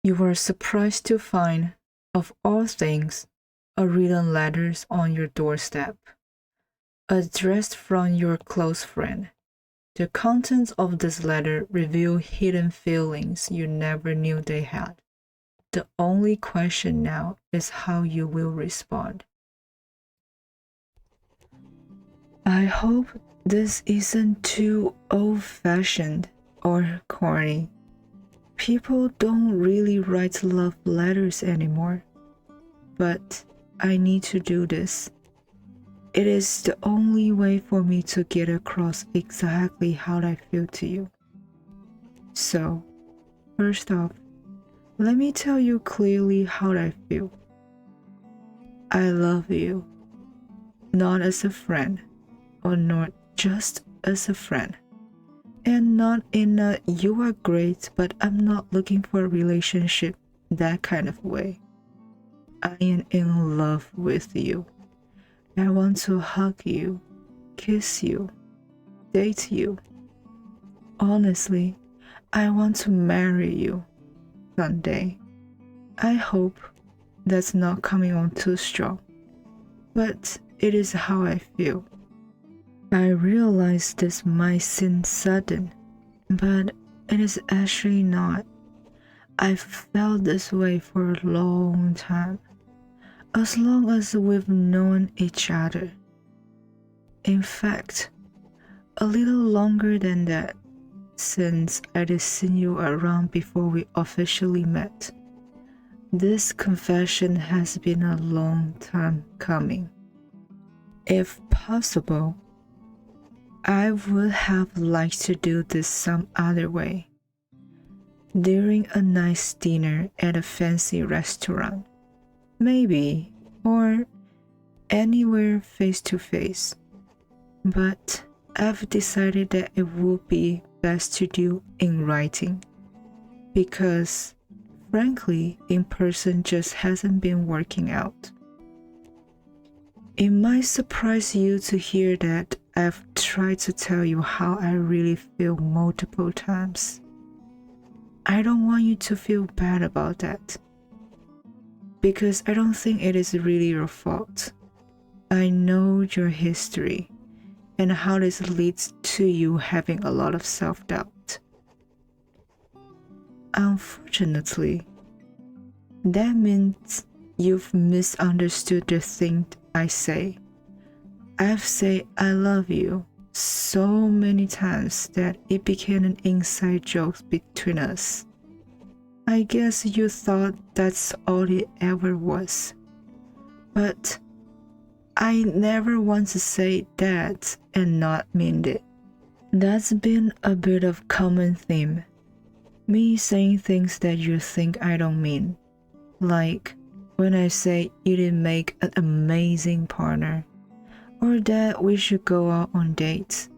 You were surprised to find, of all things, a written letter on your doorstep, addressed from your close friend. The contents of this letter reveal hidden feelings you never knew they had. The only question now is how you will respond. I hope this isn't too old-fashioned or corny. People don't really write love letters anymore, but I need to do this. It is the only way for me to get across exactly how I feel to you. So, first off, let me tell you clearly how I feel. I love you, not as a friend, or not just as a friend. And not in a you are great, but I'm not looking for a relationship, that kind of way. I am in love with you. I want to hug you, kiss you, date you. Honestly, I want to marry you someday. I hope that's not coming on too strong, but it is how I feel. I realize this might seem sudden, but it is actually not. I've felt this way for a long time, as long as we've known each other. In fact, a little longer than that, since I'd seen you around before we officially met. This confession has been a long time coming. If possible, I would have liked to do this some other way. During a nice dinner at a fancy restaurant, maybe, or anywhere face to face. But I've decided that it would be best to do in writing, because frankly, in person just hasn't been working out. It might surprise you to hear that I've tried to tell you how I really feel multiple times. I don't want you to feel bad about that, because I don't think it is really your fault. I know your history and how this leads to you having a lot of self-doubt. Unfortunately, that means you've misunderstood the thing I say. I've said I love you so many times that it became an inside joke between us. I guess you thought that's all it ever was. But I never want to say that and not mean it. That's been a bit of common theme. Me saying things that you think I don't mean. Like when I say you'd make an amazing partner, or that we should go out on dates,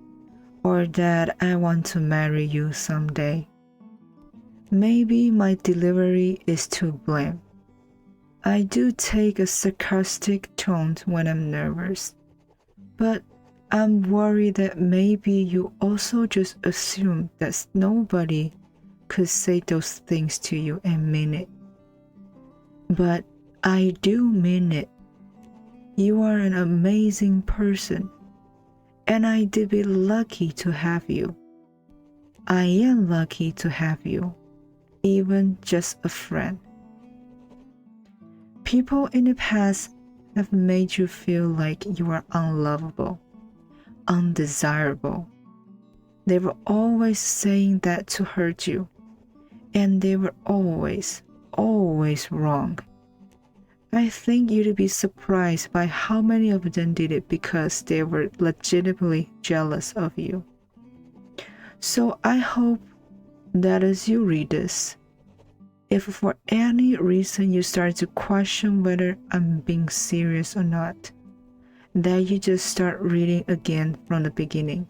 or that I want to marry you someday. Maybe my delivery is to blame. I do take a sarcastic tone when I'm nervous, but I'm worried that maybe you also just assume that nobody could say those things to you and mean it. But I do mean it. You are an amazing person, and I did be lucky to have you. I am lucky to have you, even just a friend. People in the past have made you feel like you are unlovable, undesirable. They were always saying that to hurt you, and they were always wrong. I think you'd be surprised by how many of them did it because they were legitimately jealous of you. So I hope that as you read this, if for any reason you start to question whether I'm being serious or not, that you just start reading again from the beginning.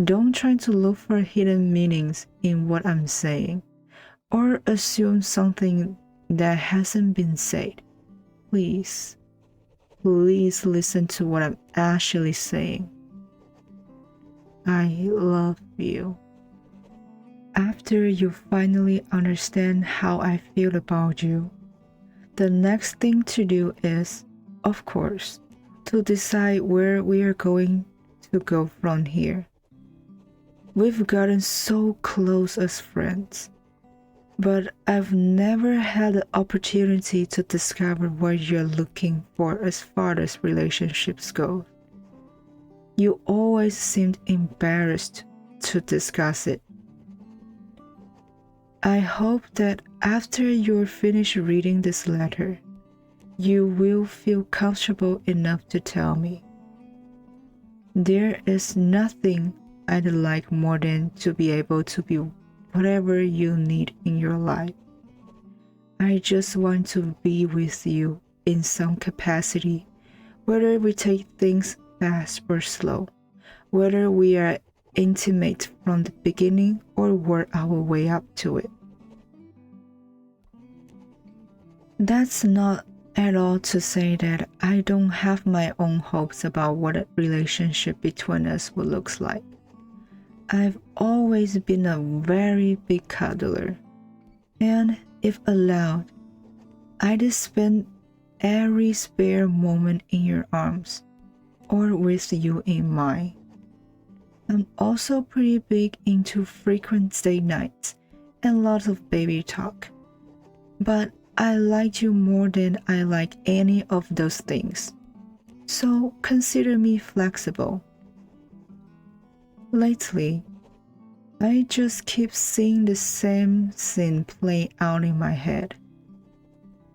Don't try to look for hidden meanings in what I'm saying, or assume something that hasn't been said. Please listen to what I'm actually saying. I love you. after you finally understand how I feel about you, the next thing to do is, of course, to decide where we are going to go from here. We've gotten so close as friends, but I've never had the opportunity to discover what you're looking for as far as relationships go. You always seemed embarrassed to discuss it. I hope that after you're finished reading this letter, you will feel comfortable enough to tell me. There is nothing I'd like more than to be able to be whatever you need in your life. I just want to be with you in some capacity, whether we take things fast or slow, whether we are intimate from the beginning or work our way up to it. That's not at all to say that I don't have my own hopes about what a relationship between us would look like. I've always been a very big cuddler, and if allowed, I'd spend every spare moment in your arms or with you in mine. I'm also pretty big into frequent date nights and lots of baby talk, but I like you more than I like any of those things, so consider me flexible. Lately, I just keep seeing the same scene play out in my head.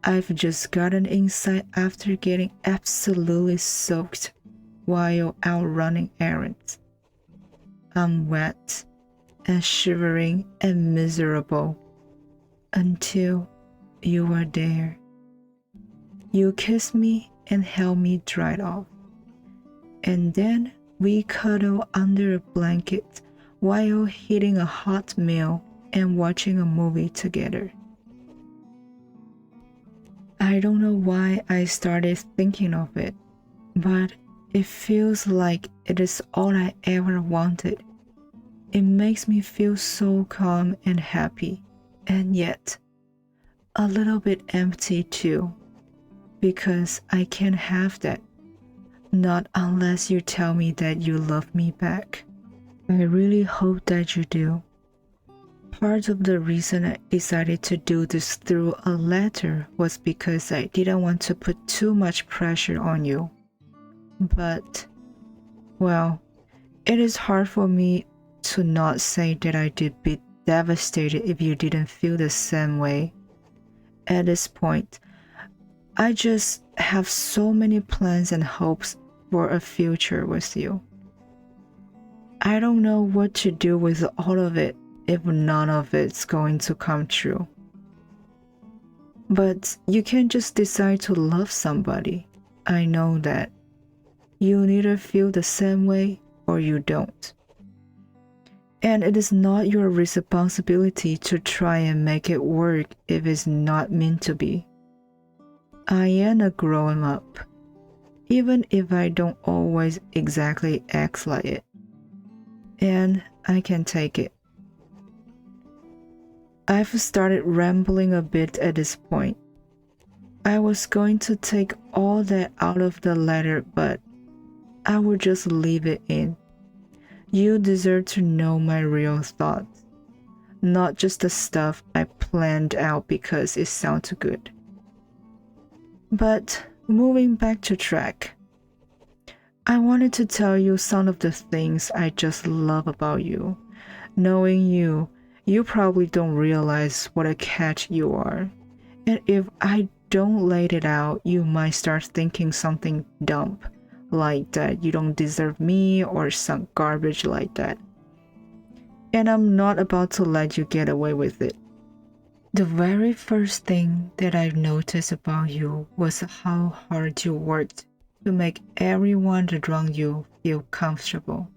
I've just gotten inside after getting absolutely soaked while out running errands. I'm wet and shivering and miserable until you are there. You kiss me and help me dry it off. And then we cuddle under a blanket while eating a hot meal and watching a movie together. I don't know why I started thinking of it, but it feels like it is all I ever wanted. It makes me feel so calm and happy, and yet a little bit empty too, because I can't have that, not unless you tell me that you love me back. I really hope that you do. Part of the reason I decided to do this through a letter was because I didn't want to put too much pressure on you. But, well, it is hard for me to not say that I did be devastated if you didn't feel the same way. At this point, I just have so many plans and hopes for a future with you. I don't know what to do with all of it if none of it's going to come true. But you can't just decide to love somebody. I know that. You neither feel the same way or you don't. And it is not your responsibility to try and make it work if it's not meant to be. I am a grown up, even if I don't always exactly act like it. And I can take it. I've started rambling a bit at this point. I was going to take all that out of the letter, but I will just leave it in. You deserve to know my real thoughts, not just the stuff I planned out because it sounds good. But moving back to track, I wanted to tell you some of the things I just love about you. Knowing you, you probably don't realize what a catch you are. And if I don't lay it out, you might start thinking something dumb, like that you don't deserve me or some garbage like that. And I'm not about to let you get away with it. The very first thing that I noticed about you was how hard you worked to make everyone around you feel comfortable.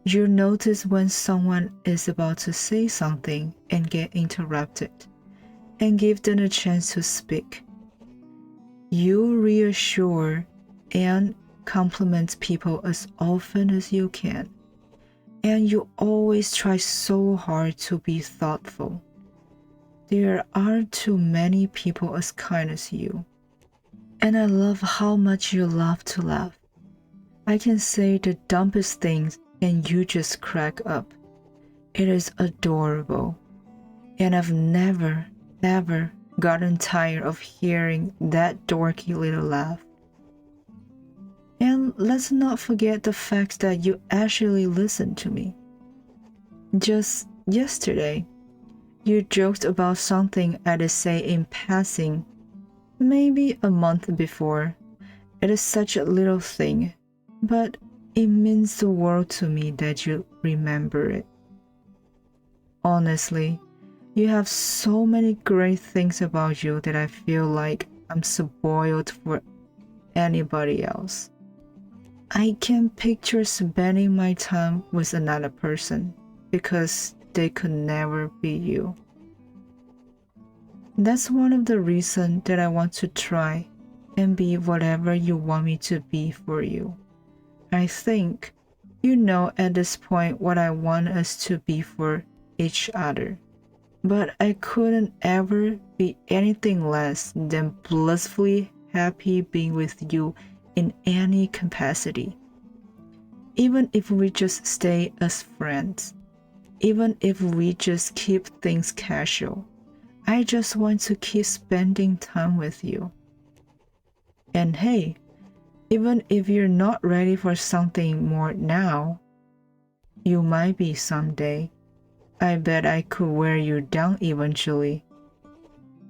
You notice when someone is about to say something and get interrupted, and give them a chance to speak. You reassure and compliment people as often as you can, and you always try so hard to be thoughtful. There aren't too many people as kind as you. And I love how much you love to laugh. I can say the dumbest things and you just crack up. It is adorable. And I've never, ever gotten tired of hearing that dorky little laugh. And let's not forget the fact that you actually listen to me. Just yesterday, you joked about something I did say in passing, maybe a month before. It is such a little thing, but it means the world to me that you remember it. Honestly, you have so many great things about you that I feel like I'm spoiled for anybody else. I can picture spending my time with another person because they could never be you. That's one of the reasons that I want to try and be whatever you want me to be for you. I think you know at this point what I want us to be for each other. But I couldn't ever be anything less than blissfully happy being with you in any capacity. Even if we just stay as friends, even if we just keep things casual, I just want to keep spending time with you. And hey, even if you're not ready for something more now, you might be someday. I bet I could wear you down eventually.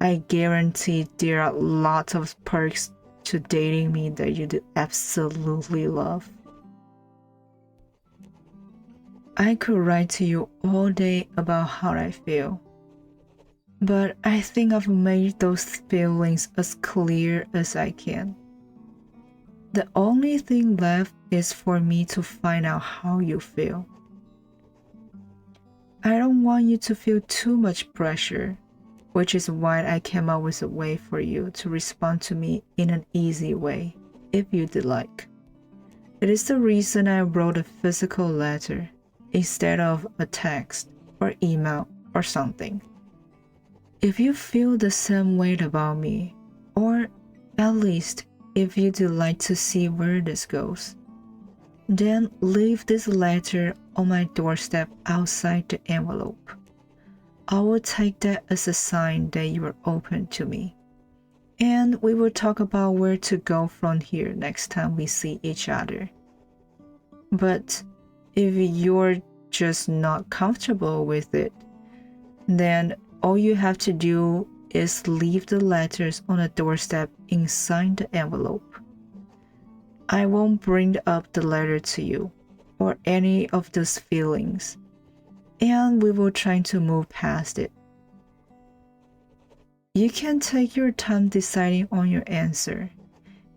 I guarantee there are lots of perks to dating me that you'd absolutely love. I could write to you all day about how I feel, but I think I've made those feelings as clear as I can. The only thing left is for me to find out how you feel. I don't want you to feel too much pressure, which is why I came up with a way for you to respond to me in an easy way, if you'd like. It is the reason I wrote a physical letter instead of a text or email or something. If you feel the same way about me, or at least if you'd like to see where this goes, then leave this letter on my doorstep outside the envelope. I will take that as a sign that you are open to me. And we will talk about where to go from here next time we see each other. But if you're just not comfortable with it, then all you have to do is leave the letters on the doorstep inside the envelope. I won't bring up the letter to you or any of those feelings, and we will try to move past it. You can take your time deciding on your answer,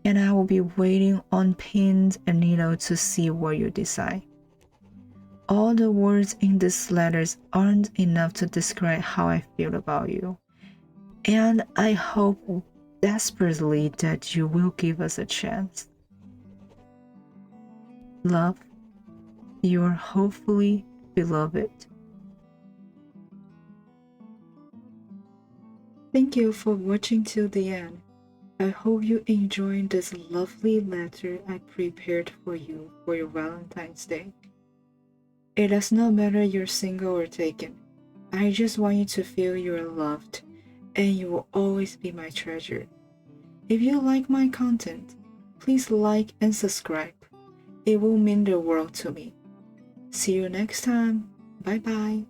and I will be waiting on pins and needles to see what you decide. All the words in these letters aren't enough to describe how I feel about you, and I hope desperately that you will give us a chance. Love, your hopefully beloved. Thank you for watching till the end. I hope you enjoyed this lovely letter I prepared for you for your Valentine's Day. It does not matter you're single or taken. I just want you to feel you are loved, and you will always be my treasure. If you like my content, please like and subscribe. It will mean the world to me. See you next time. Bye bye.